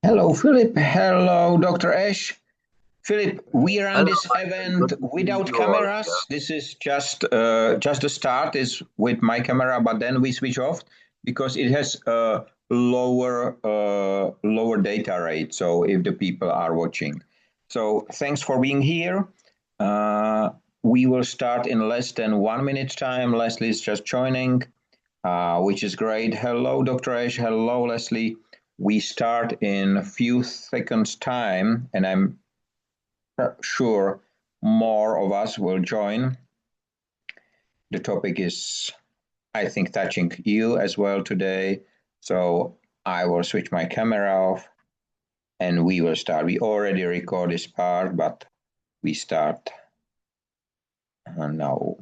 Hello, Philip. Hello, Dr. Ash. Philip, we run Hello, this Michael. event Good to see without you all here. cameras. This is just the start is with my camera, but then we switch off because it has a lower data rate. So if the people are watching, so thanks for being here. Uh, we will start in less than 1 minute time. Leslie is just joining, which is great. Hello, Dr. Ash. Hello, Leslie. We start in a few seconds time, and I'm sure more of us will join. The topic is, I think, touching you as well today. So I will switch my camera off and we will start. We already record this part, but we start now.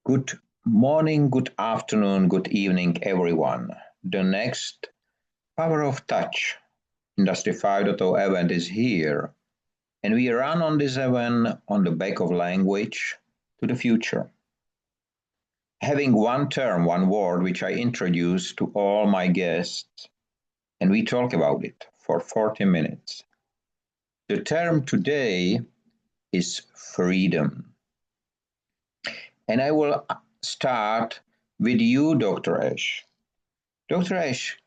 Good morning, good afternoon, good evening, everyone. The next Power of Touch Industry 5.0 event is here, and we run on this event on the back of language to the future. Having one term, one word, which I introduce to all my guests, and we talk about it for 40 minutes. The term today is freedom. And I will start with you, Dr. Ash. Dr. Ash,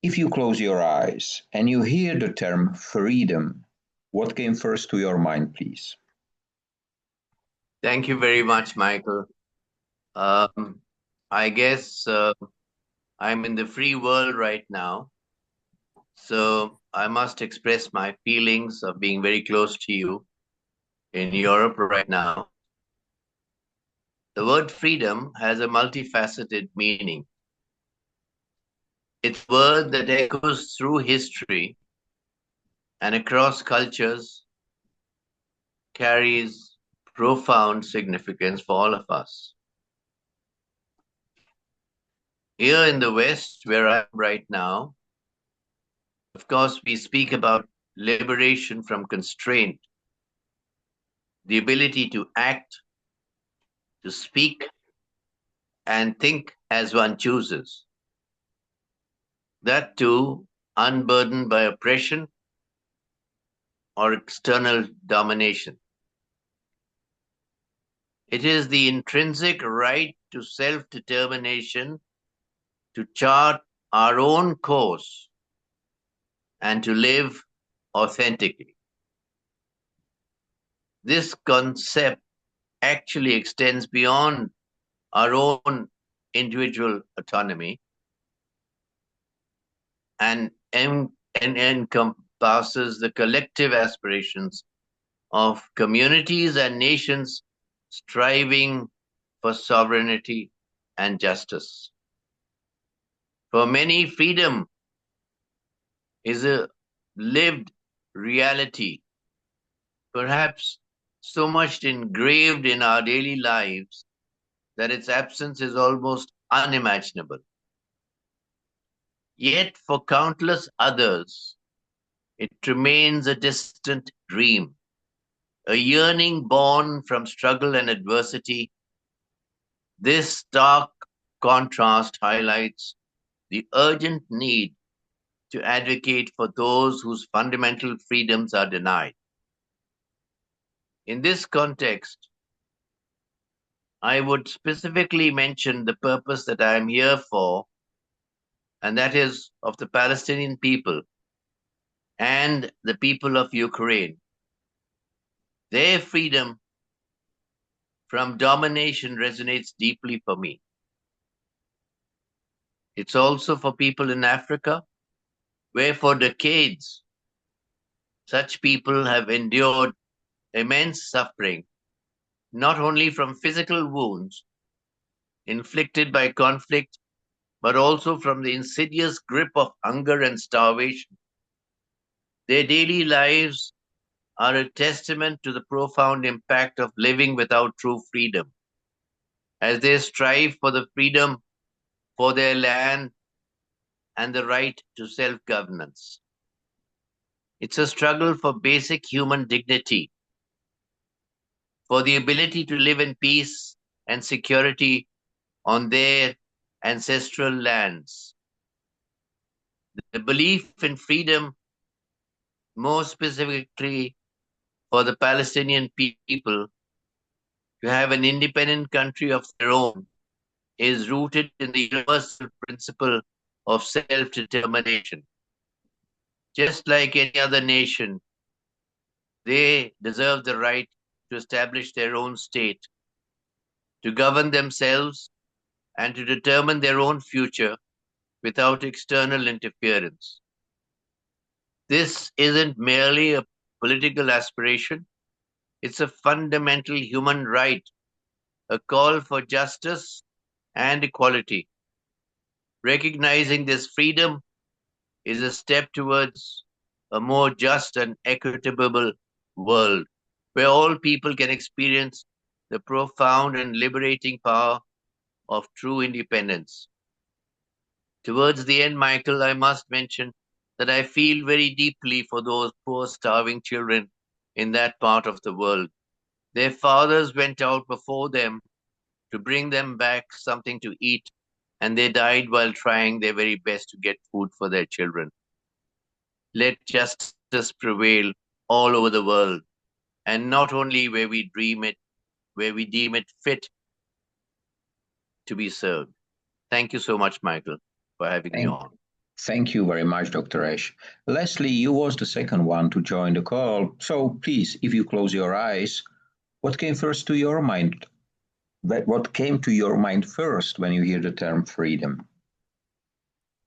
if you close your eyes and you hear the term freedom, what came first to your mind, please? Thank you very much, Michael. Um, I guess I'm in the free world right now, so I must express my feelings of being very close to you in Europe right now. The word freedom has a multifaceted meaning. It's a word that echoes through history and across cultures, carries profound significance for all of us. Here in the West, where I am right now, of course, we speak about liberation from constraint, the ability to act, to speak, and think as one chooses. That too, unburdened by oppression or external domination. It is the intrinsic right to self-determination, to chart our own course, and to live authentically. This concept actually extends beyond our own individual autonomy and encompasses the collective aspirations of communities and nations striving for sovereignty and justice. For many, freedom is a lived reality, perhaps so much engraved in our daily lives that its absence is almost unimaginable. Yet, for countless others, it remains a distant dream, a yearning born from struggle and adversity. This stark contrast highlights the urgent need to advocate for those whose fundamental freedoms are denied. In this context, I would specifically mention the purpose that I am here for, and that is of the Palestinian people and the people of Ukraine. Their freedom from domination resonates deeply for me. It's also for people in Africa, where for decades such people have endured immense suffering, not only from physical wounds inflicted by conflict, but also from the insidious grip of hunger and starvation. Their daily lives are a testament to the profound impact of living without true freedom, as they strive for the freedom for their land and the right to self-governance. It's a struggle for basic human dignity, for the ability to live in peace and security on their ancestral lands. The belief in freedom, more specifically for the Palestinian people to have an independent country of their own, is rooted in the universal principle of self-determination. Just like any other nation, they deserve the right to establish their own state, to govern themselves, and to determine their own future without external interference. This isn't merely a political aspiration, it's a fundamental human right, a call for justice and equality. Recognizing this freedom is a step towards a more just and equitable world where all people can experience the profound and liberating power of true independence. Towards the end, Michael, I must mention that I feel very deeply for those poor starving children in that part of the world. Their fathers went out before them to bring them back something to eat, and they died while trying their very best to get food for their children. Let justice prevail all over the world, and not only where we deem it fit to be served. Thank you so much, Michael, for having me Thank, on. thank you very much, Dr. Ash. Leslie, you was the second one to join the call. So please, if you close your eyes, what came first to your mind? What came to your mind first when you hear the term freedom?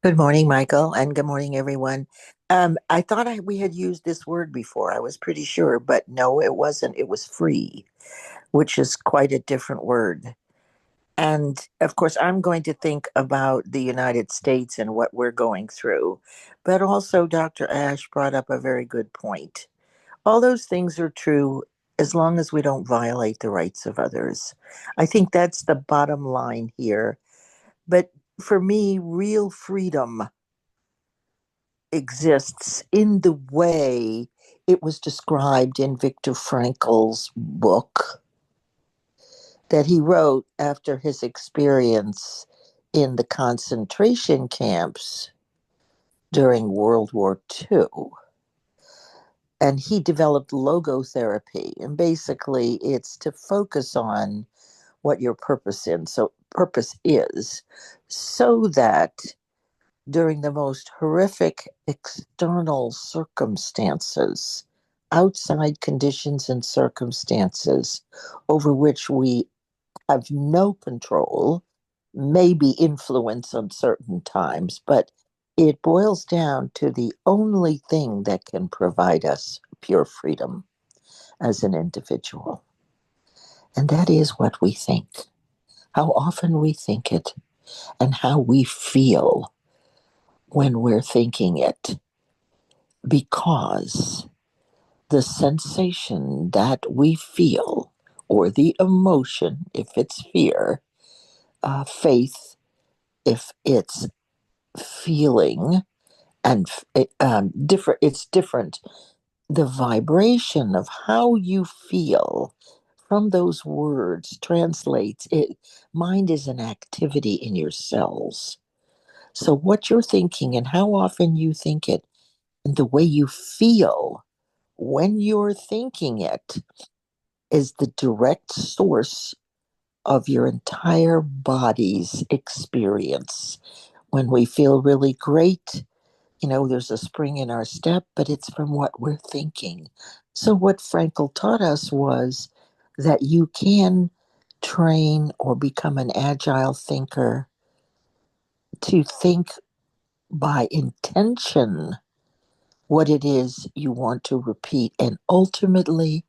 Good morning, Michael, and good morning, everyone. I thought we had used this word before. I was pretty sure, but no, it wasn't. It was free, which is quite a different word. And of course, I'm going to think about the United States and what we're going through. But also, Dr. Ash brought up a very good point. All those things are true as long as we don't violate the rights of others. I think that's the bottom line here. But for me, real freedom exists in the way it was described in Viktor Frankl's book that he wrote after his experience in the concentration camps during World War II. And he developed logotherapy. And basically, it's to focus on what your purpose is, so that during the most horrific external circumstances, outside conditions and circumstances over which we have no control, maybe influence on certain times, but it boils down to the only thing that can provide us pure freedom as an individual. And that is what we think, how often we think it, and how we feel when we're thinking it, because the sensation that we feel, or the emotion, if it's fear, faith, if it's feeling, and different, it's different. The vibration of how you feel from those words translates it. Mind is an activity in your cells. So, what you're thinking and how often you think it, and the way you feel when you're thinking it, is the direct source of your entire body's experience. When we feel really great, there's a spring in our step, but it's from what we're thinking. So, what Frankel taught us was that you can train or become an agile thinker to think by intention what it is you want to repeat, and ultimately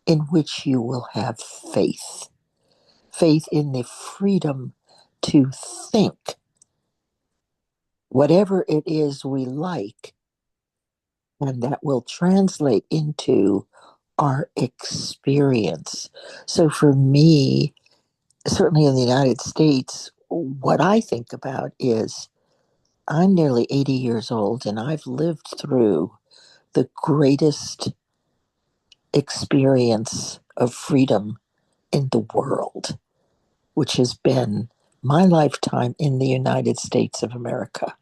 in which you will have faith in the freedom to think whatever it is we like, and that will translate into our experience. So for me, certainly in the United States, what I think about is I'm nearly 80 years old and I've lived through the greatest experience of freedom in the world, which has been my lifetime in the United States of America.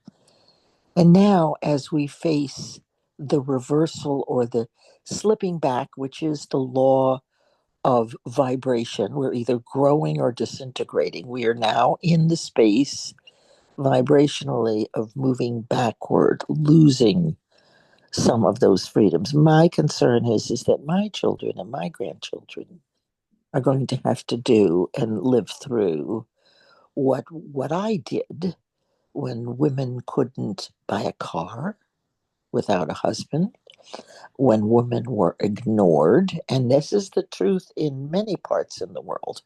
And now, as we face the reversal or the slipping back, which is the law of vibration, we're either growing or disintegrating. We are now in the space vibrationally of moving backward, losing some of those freedoms. My concern is that my children and my grandchildren are going to have to do and live through what I did when women couldn't buy a car without a husband, when women were ignored. And this is the truth in many parts in the world.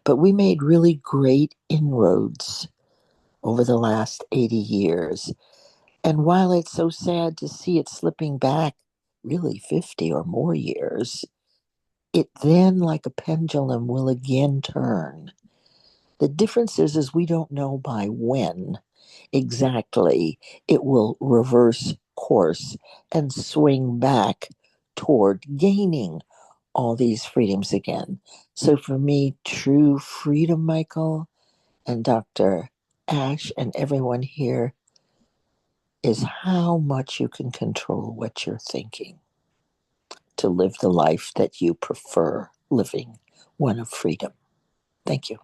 But we made really great inroads over the last 80 years. And while it's so sad to see it slipping back really 50 or more years, it then, like a pendulum, will again turn. The difference is we don't know by when exactly it will reverse course and swing back toward gaining all these freedoms again. So for me, true freedom, Michael and Dr. Ash and everyone here, is how much you can control what you're thinking to live the life that you prefer living, one of freedom. Thank you.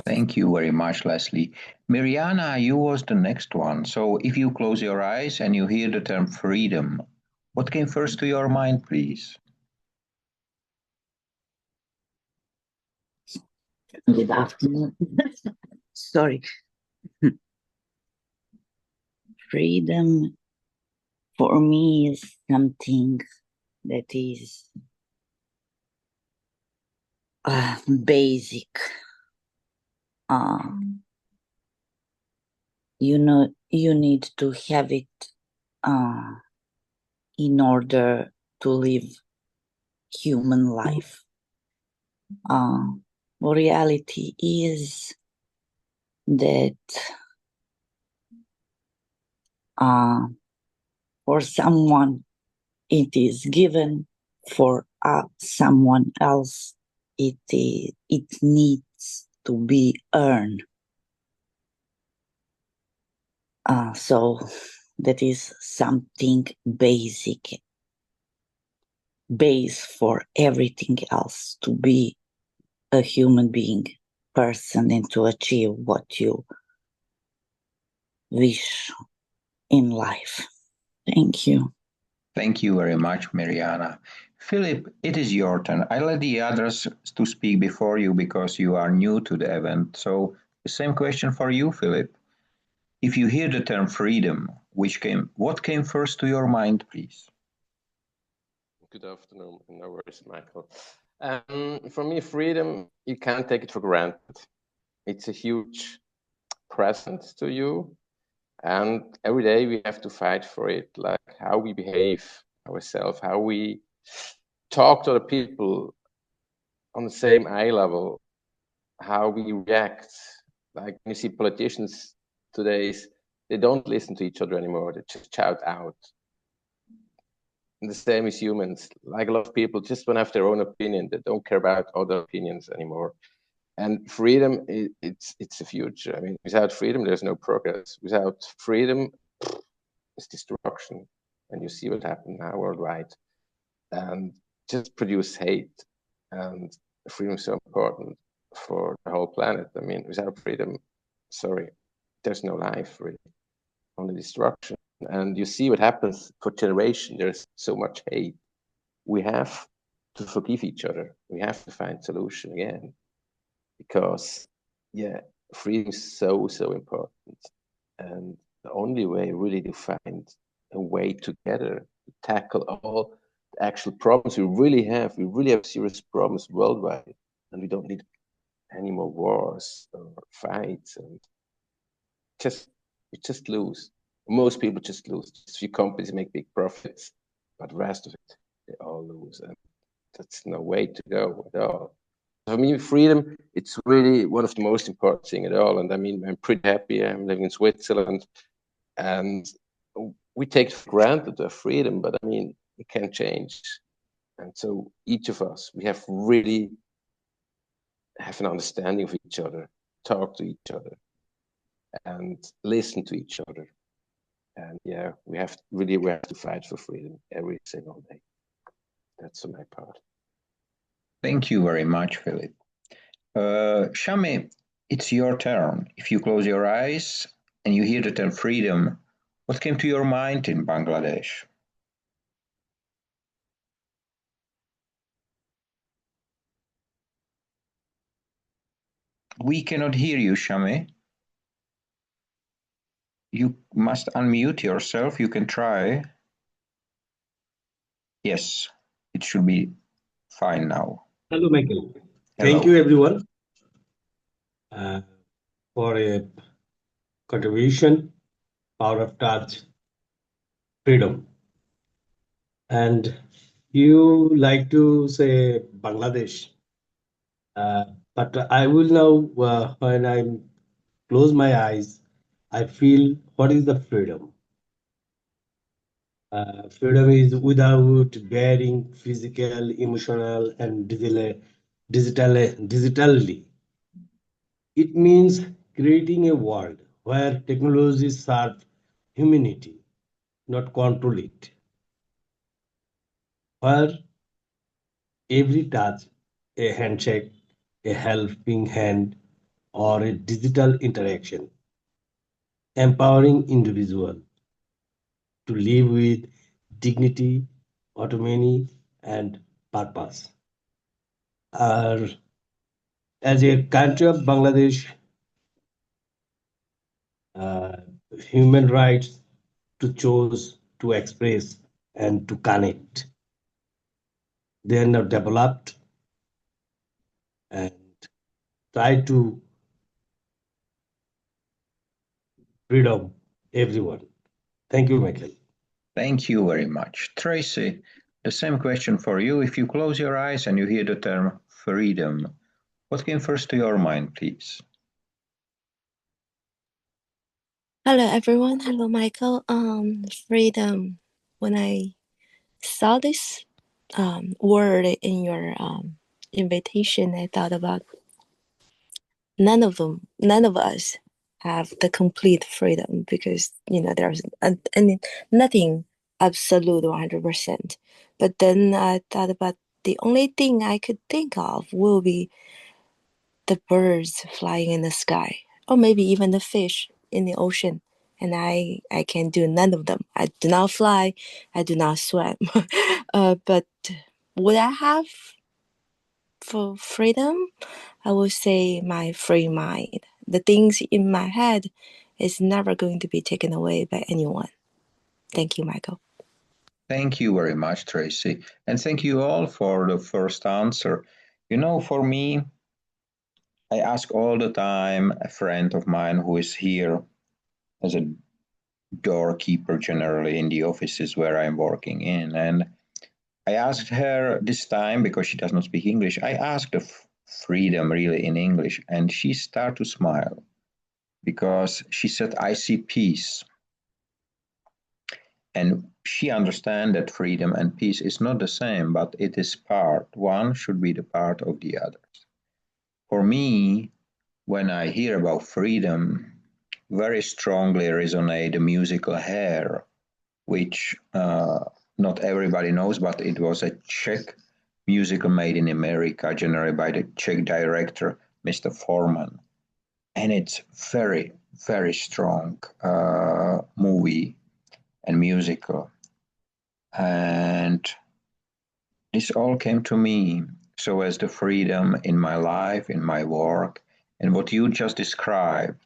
Thank you very much, Leslie. Mirjana, you was the next one. So if you close your eyes and you hear the term freedom, what came first to your mind, please? Good afternoon. Sorry. Freedom for me is something that is basic. You need to have it in order to live human life. Reality is that for someone it is given, for someone else it needs to be earned. So that is something basic, base for everything else, to be a human being, person, and to achieve what you wish in life. Thank you. Thank you very much, Mirjana. Philip, it is your turn. I let the others to speak before you because you are new to the event. So the same question for you, Philip. If you hear the term freedom, what came first to your mind, please? Good afternoon. No worries, Michael. For me, freedom, you can't take it for granted. It's a huge present to you. And every day we have to fight for it, like how we behave ourselves, how we talk to other people on the same eye level, how we react. Like when you see politicians today, they don't listen to each other anymore. They just shout out. And the same as humans. Like a lot of people just want to have their own opinion. They don't care about other opinions anymore. And freedom, it's the future. I mean, without freedom, there's no progress. Without freedom, it's destruction. And you see what happened now worldwide. And just produce hate. And freedom is so important for the whole planet. I mean, without freedom, sorry, there's no life really, only destruction. And you see what happens for generation. There's so much hate. We have to forgive each other. We have to find solution again, because yeah, freedom is so important. And the only way really to find a way together to tackle all the actual problems we really have. We really have serious problems worldwide, and we don't need any more wars or fights, and we just lose. Most people just lose. Just a few companies make big profits, but the rest of it, they all lose. And that's no way to go at all. For me, freedom, it's really one of the most important things at all. And I mean, I'm pretty happy. I'm living in Switzerland, and we take for granted the freedom, but I mean, it can change. And so each of us, we have really have an understanding of each other, talk to each other, and listen to each other. And yeah, we have to fight for freedom every single day. That's my part. Thank you very much, Philip. Shami, it's your turn. If you close your eyes and you hear the term freedom, what came to your mind in Bangladesh? We cannot hear you, Shami. You must unmute yourself. You can try. Yes, it should be fine now. Hello, Michael. Hello. Thank you, everyone, for a contribution, power of touch, freedom. And you like to say Bangladesh, but I will now, when I close my eyes, I feel what is the freedom? Freedom is without bearing physical, emotional, and digitally. It means creating a world where technology serves humanity, not control it. Where every touch, a handshake, a helping hand, or a digital interaction, empowering individual to live with dignity, autonomy, and purpose. As a country of Bangladesh, human rights to choose, to express, and to connect. They are not developed and try to freedom everyone. Thank you, Michael. Thank you very much. Tracy, the same question for you. If you close your eyes and you hear the term freedom, what came first to your mind, please? Hello, everyone. Hello, Michael. Freedom. When I saw this word in your invitation, I thought about none of us have the complete freedom because there's nothing absolute 100%. But then I thought about the only thing I could think of will be the birds flying in the sky, or maybe even the fish in the ocean. And I can do none of them. I do not fly. I do not swim. But would I have for freedom? I would say my free mind. The things in my head is never going to be taken away by anyone. Thank you, Michael. Thank you very much, Tracy. And thank you all for the first answer. For me, I ask all the time a friend of mine who is here as a doorkeeper generally in the offices where I'm working in. And I asked her this time, because she does not speak English, I asked the freedom really in English, and she started to smile because she said, I see peace. And she understands that freedom and peace is not the same, but it is part. One should be the part of the other. For me, when I hear about freedom, very strongly resonate the musical Hair, which not everybody knows, but it was a Czech musical made in America, generally by the Czech director, Mr. Foreman. And it's very, very strong movie and musical. And this all came to me. So as the freedom in my life, in my work, and what you just described,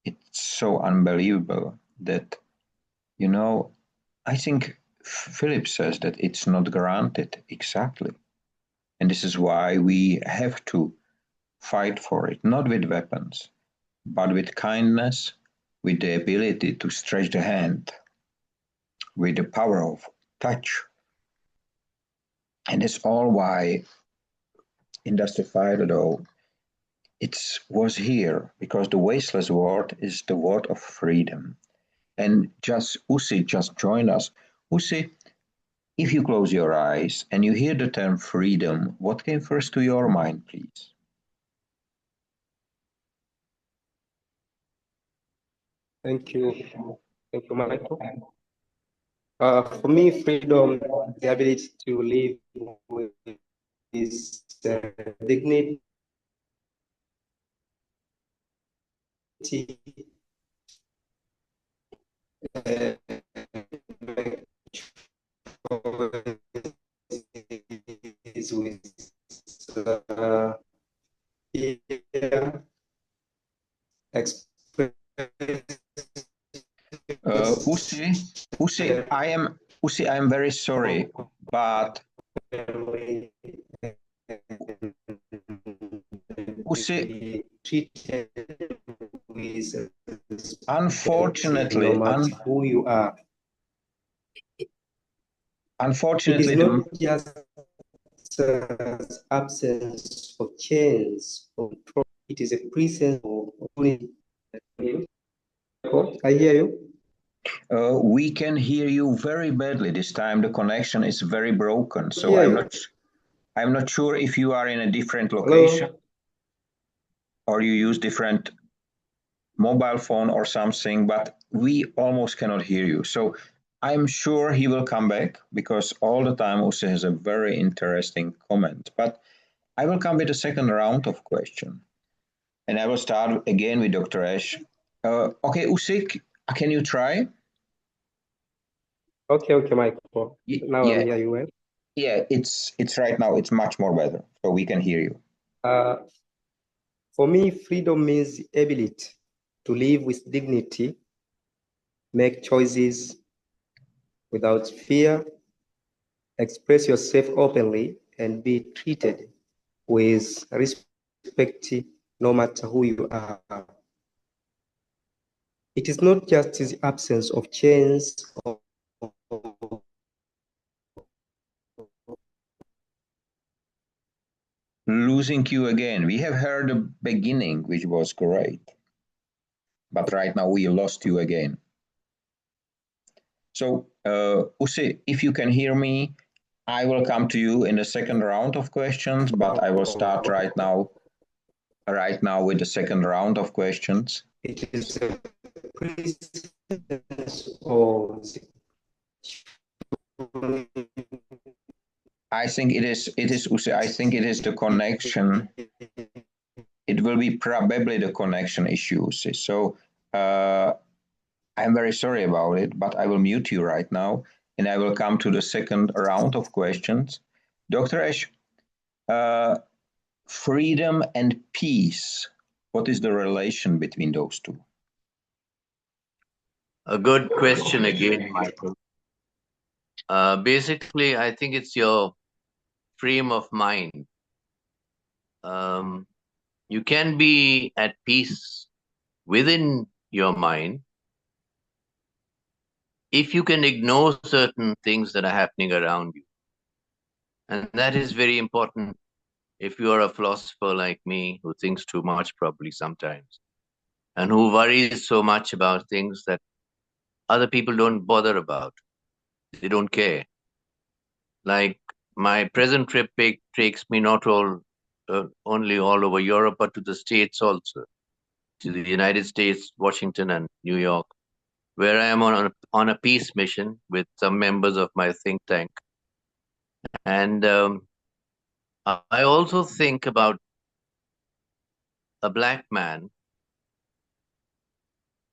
it's so unbelievable that, I think Philip says that it's not granted exactly. And this is why we have to fight for it, not with weapons, but with kindness, with the ability to stretch the hand, with the power of touch. And that's all why Industry 5.0 it was here, because the wasteless word is the word of freedom. And Usi just joined us. Usi, if you close your eyes and you hear the term freedom, what came first to your mind, please? Thank you. Thank you, Michael. For me, freedom, the ability to live with this dignity, is with Usi, I am very sorry, but Usi, unfortunately, no matter who you are. Unfortunately, it is not just absence of chains of control. It is a presence of unity. I hear you. We can hear you very badly this time. The connection is very broken, so I'm not sure if you are in a different location. Hello? Or you use different mobile phone or something, but we almost cannot hear you. So I'm sure he will come back because all the time Usi has a very interesting comment. But I will come with a second round of question. And I will start again with Dr. Ash. Okay, Usi, can you try? Okay, Michael. Now yeah. I'm hear you well. Yeah, it's right now. It's much more better, so we can hear you. For me, freedom means the ability to live with dignity, make choices without fear, express yourself openly, and be treated with respect no matter who you are. It is not just the absence of chains or losing you again. We have heard the beginning, which was great. But right now we lost you again. So, Usi, if you can hear me, I will come to you in the second round of questions, but I will start right now with the second round of questions. It is a presence of I think it is Usi, I think it is the connection. It will be probably the connection issue, Usi. So I'm very sorry about it, but I will mute you right now and I will come to the second round of questions. Dr. Ash, freedom and peace, what is the relation between those two? A good question again, Michael. Basically, I think it's your frame of mind. You can be at peace within your mind if you can ignore certain things that are happening around you. And that is very important if you are a philosopher like me who thinks too much probably sometimes and who worries so much about things that other people don't bother about. They don't care. Like my present trip takes me not only all over Europe, but to the States also, to the United States, Washington and New York, where I am on a peace mission with some members of my think tank. And I also think about a black man.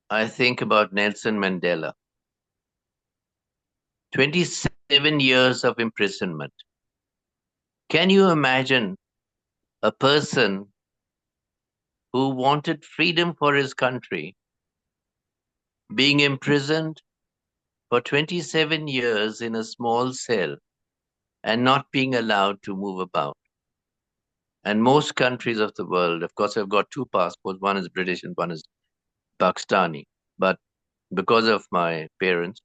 I think about Nelson Mandela. 27 years of imprisonment. Can you imagine a person who wanted freedom for his country being imprisoned for 27 years in a small cell and not being allowed to move about? And most countries of the world, of course, I've got two passports. One is British and one is Pakistani. But because of my parents,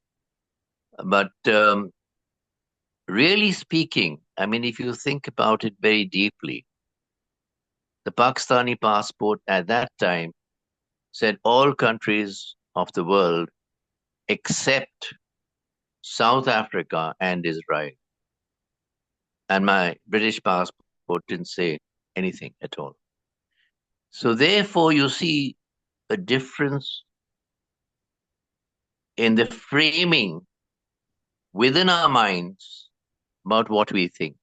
but really speaking, I mean, if you think about it very deeply, the Pakistani passport at that time said all countries of the world except South Africa and Israel. And my British passport didn't say anything at all. So therefore, you see a difference in the framing within our minds about what we think.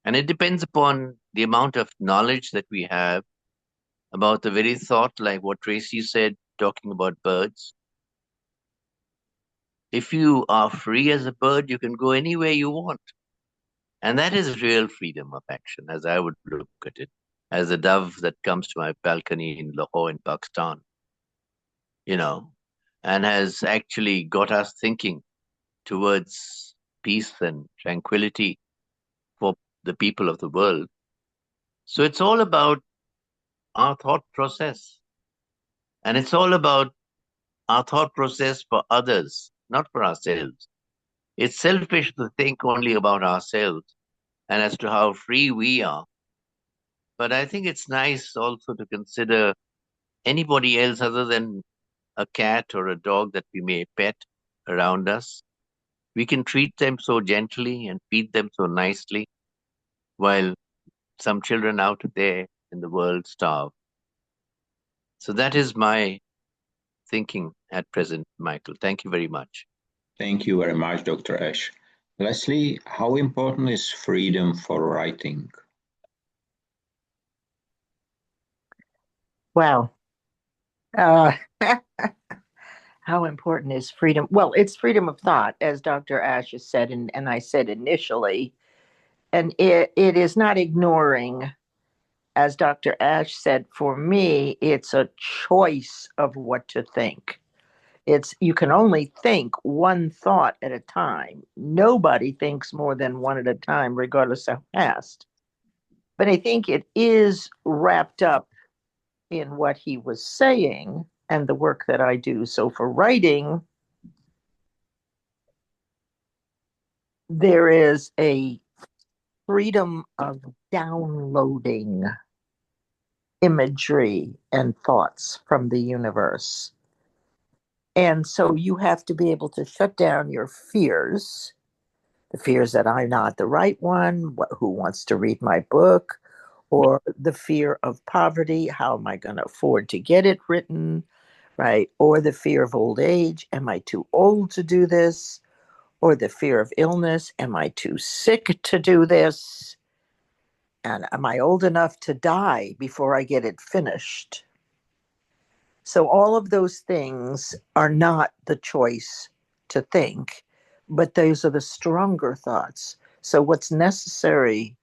And it depends upon the amount of knowledge that we have about the very thought, like what Tracy said, talking about birds. If you are free as a bird, you can go anywhere you want. And that is real freedom of action, as I would look at it, as a dove that comes to my balcony in Lahore in Pakistan, and has actually got us thinking towards peace and tranquility for the people of the world. So it's all about our thought process. And it's all about our thought process for others, not for ourselves. It's selfish to think only about ourselves and as to how free we are. But I think it's nice also to consider anybody else other than a cat or a dog that we may pet around us. We can treat them so gently and feed them so nicely, while some children out there in the world starve. So that is my thinking at present, Michael. Thank you very much. Thank you very much, Dr. Ash. Leslie, how important is freedom for writing? Wow. How important is freedom? Well, it's freedom of thought, as Dr. Ash has said, and I said initially. And it is not ignoring, as Dr. Ash said, for me, it's a choice of what to think. You can only think one thought at a time. Nobody thinks more than one at a time, regardless how fast. But I think it is wrapped up in what he was saying and the work that I do. So for writing, there is a freedom of downloading imagery and thoughts from the universe. And so you have to be able to shut down your fears, the fears that I'm not the right one, who wants to read my book, or the fear of poverty, how am I going to afford to get it written, right? Or the fear of old age, am I too old to do this? Or the fear of illness, am I too sick to do this? And am I old enough to die before I get it finished? So all of those things are not the choice to think, but those are the stronger thoughts. So what's necessary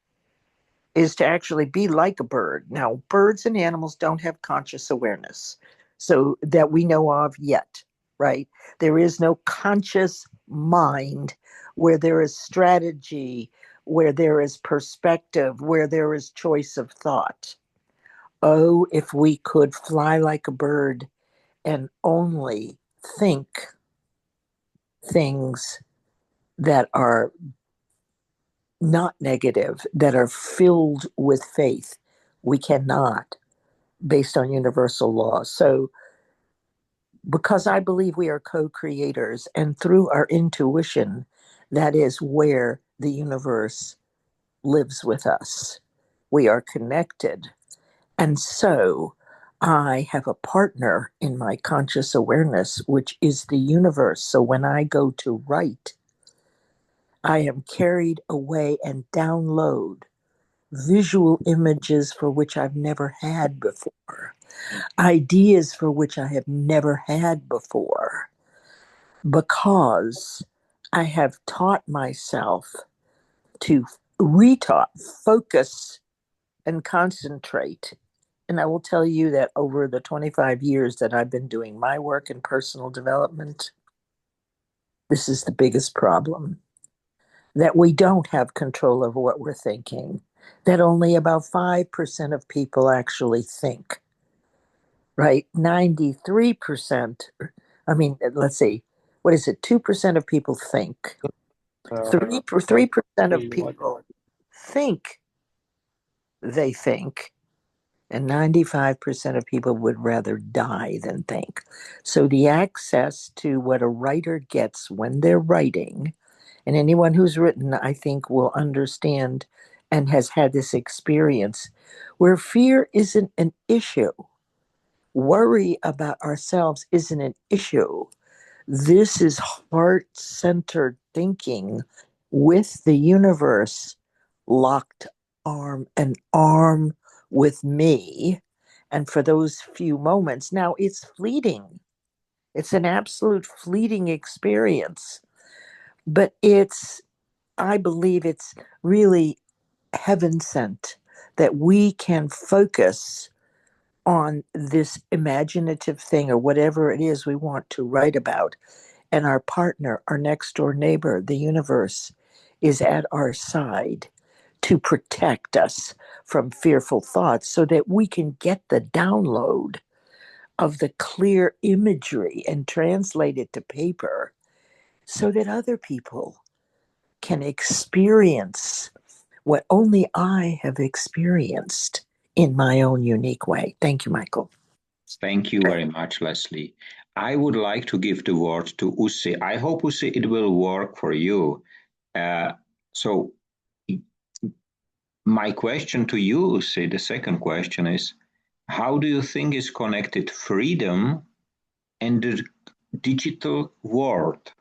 is to actually be like a bird. Now, birds and animals don't have conscious awareness, so that we know of yet, right? There is no conscious mind where there is strategy, where there is perspective, where there is choice of thought. Oh, if we could fly like a bird and only think things that are not negative, that are filled with faith. We cannot, based on universal law. So, because I believe we are co creators, and through our intuition, that is where the universe lives with us. We are connected. And so, I have a partner in my conscious awareness, which is the universe. So, when I go to write, I am carried away and download visual images for which I've never had before, ideas for which I have never had before, because I have taught myself to focus, and concentrate. And I will tell you that over the 25 years that I've been doing my work in personal development, this is the biggest problem. That we don't have control over what we're thinking, that only about 5% of people actually think, right? 93%, let's see, what is it? 2% of people think. 3% of people think they think, and 95% of people would rather die than think. So the access to what a writer gets when they're writing, and anyone who's written, I think, will understand and has had this experience where fear isn't an issue. Worry about ourselves isn't an issue. This is heart-centered thinking with the universe locked arm in arm with me. And for those few moments, now it's fleeting. It's an absolute fleeting experience. But I believe it's really heaven sent that we can focus on this imaginative thing or whatever it is we want to write about. And our partner, our next door neighbor, the universe, is at our side to protect us from fearful thoughts so that we can get the download of the clear imagery and translate it to paper so that other people can experience what only I have experienced in my own unique way. Thank you, Michael. Thank you very much, Leslie. I would like to give the word to Ussi. I hope, Ussi, it will work for you. So my question to you, Ussi, the second question is, how do you think is connected freedom and the digital world?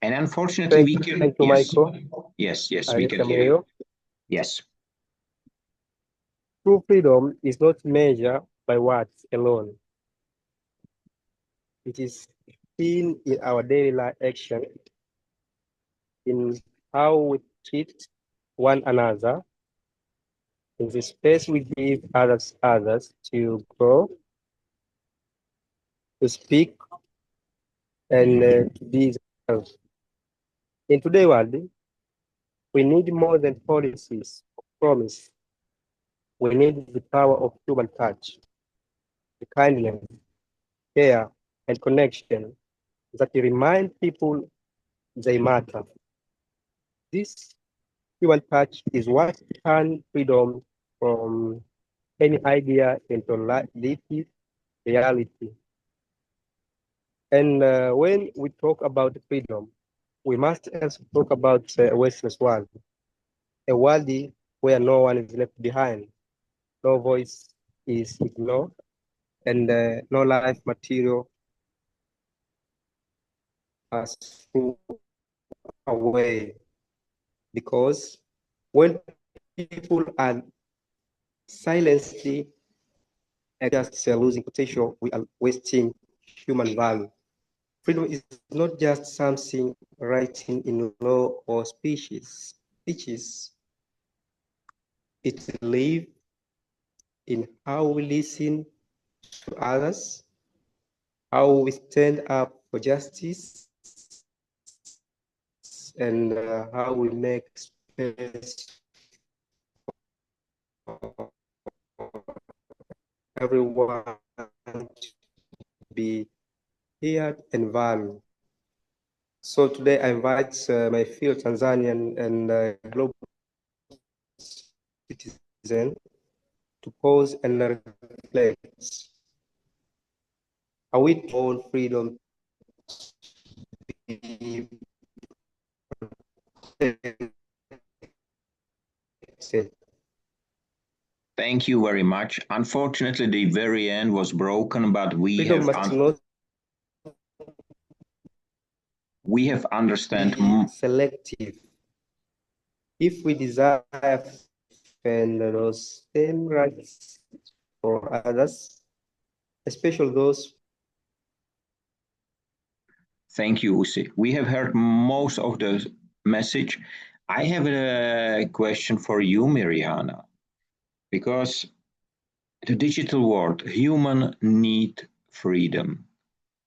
And unfortunately, we can. Thank you, Yes, Michael. yes, I we can can hear hear you. you. Yes. True freedom is not measured by words alone. It is seen in our daily life action, in how we treat one another, in the space we give others to grow, to speak, and to be themselves. In today's world, we need more than policies or promise. We need the power of human touch, the kindness, care, and connection that remind people they matter. This human touch is what turns freedom from any idea into lived reality. And when we talk about freedom, we must also talk about a Western world, a world where no one is left behind, no voice is ignored, and no life material is thrown away. Because when people are silently just losing potential, we are wasting human value. Freedom is not just something written in law or speeches. It lives in how we listen to others, how we stand up for justice, and how we make space for everyone to be heard and valued. So today I invite my fellow Tanzanian and global citizen to pause and reflect. Are we all freedom to be protected? Thank you very much. Unfortunately, the very end was broken, but we Freedom have must not understand. be selective. If we desire to defend those same rights for others, especially those. Thank you, Usi. We have heard most of the message. I have a question for you, Mirjana, because the digital world, human need freedom.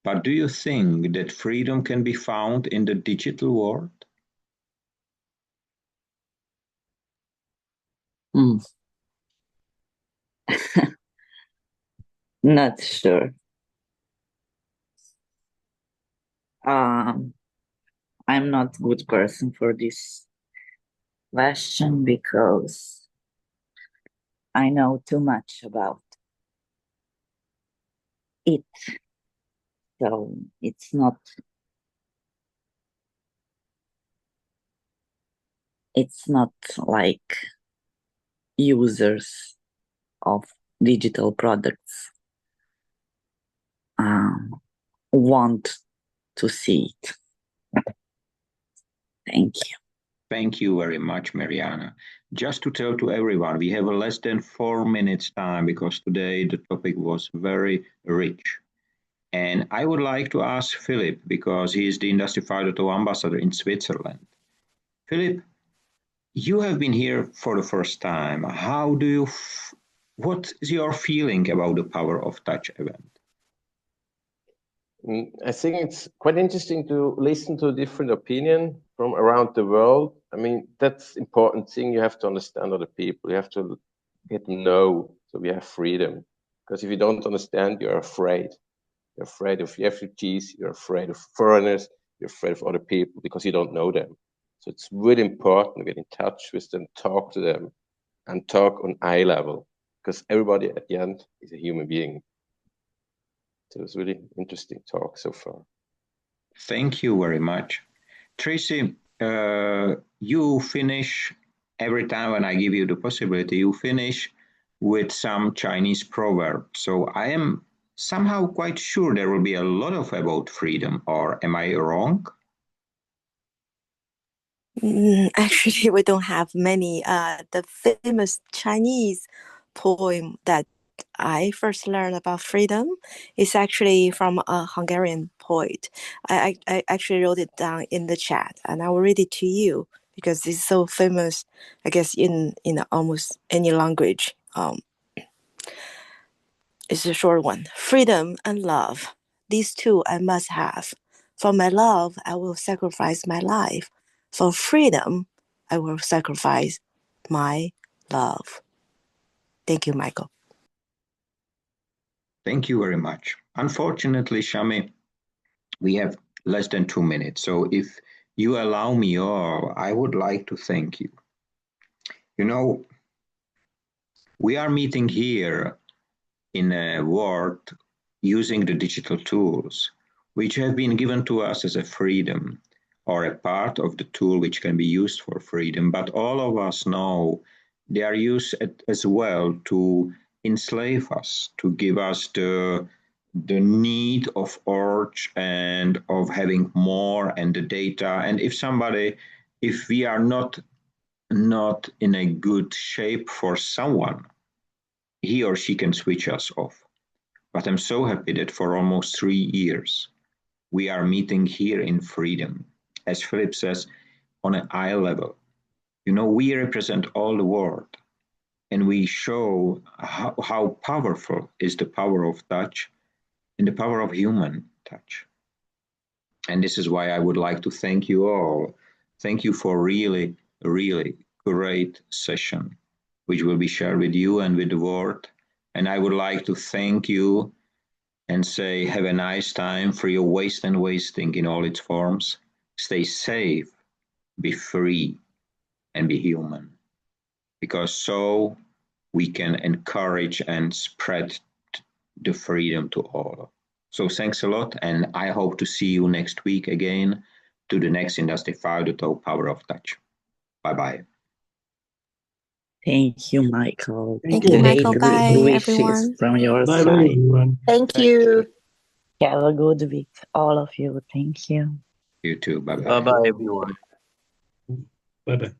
But do you think that freedom can be found in the digital world? Not sure. I'm not a good person for this question because I know too much about it. So it's not it's not like users of digital products want to see it. Thank you. Thank you very much, Mirjana. Just to tell to everyone, we have less than 4 minutes time because today the topic was very rich. And I would like to ask Philip, because he is the Industry 5.0 ambassador in Switzerland. Philip, you have been here for the first time. What is your feeling about the Power of Touch event? I think it's quite interesting to listen to different opinion from around the world. I mean, that's important thing. You have to understand other people. You have to get to know, so we have freedom. Because if you don't understand, you're afraid. You're afraid of refugees. You're afraid of foreigners. You're afraid of other people because you don't know them. So it's really important to get in touch with them, talk to them, and talk on eye level. Because everybody at the end is a human being. So it was really interesting talk so far. Thank you very much. Tracy, you finish every time when I give you the possibility, you finish with some Chinese proverb. So I am somehow quite sure there will be a lot of about freedom, or am I wrong? Actually, we don't have many. The famous Chinese poem that I first learned about freedom is actually from a Hungarian poet. I actually wrote it down in the chat, and I will read it to you because it's so famous, I guess, in almost any language. It's a short one. Freedom and love, these two I must have. For my love, I will sacrifice my life. For freedom, I will sacrifice my love. Thank you, Michael. Thank you very much. Unfortunately, Shami, we have less than 2 minutes. So if you allow me, I would like to thank you. You know, we are meeting here in a world using the digital tools, which have been given to us as a freedom or a part of the tool which can be used for freedom. But all of us know they are used as well to enslave us, to give us the need of urge and of having more and the data. And if we are not in a good shape for someone, he or she can switch us off. But I'm so happy that for almost 3 years, we are meeting here in freedom. As Philip says, on an eye level. You know, we represent all the world, and we show how powerful is the power of touch and the power of human touch. And this is why I would like to thank you all. Thank you for really, really great session, which will be shared with you and with the world. And I would like to thank you and say, have a nice time for your waste and wasting in all its forms. Stay safe, be free, and be human. Because so we can encourage and spread the freedom to all. So thanks a lot, and I hope to see you next week again to the next Industry 5.0 Power of Touch. Bye-bye. Thank you, Michael. Thank you, Michael. Great Bye, wishes everyone. from your Bye, side. everyone. Thank you. Have a good week, all of you. Thank you. You too. Bye-bye. Bye-bye, everyone. Bye-bye.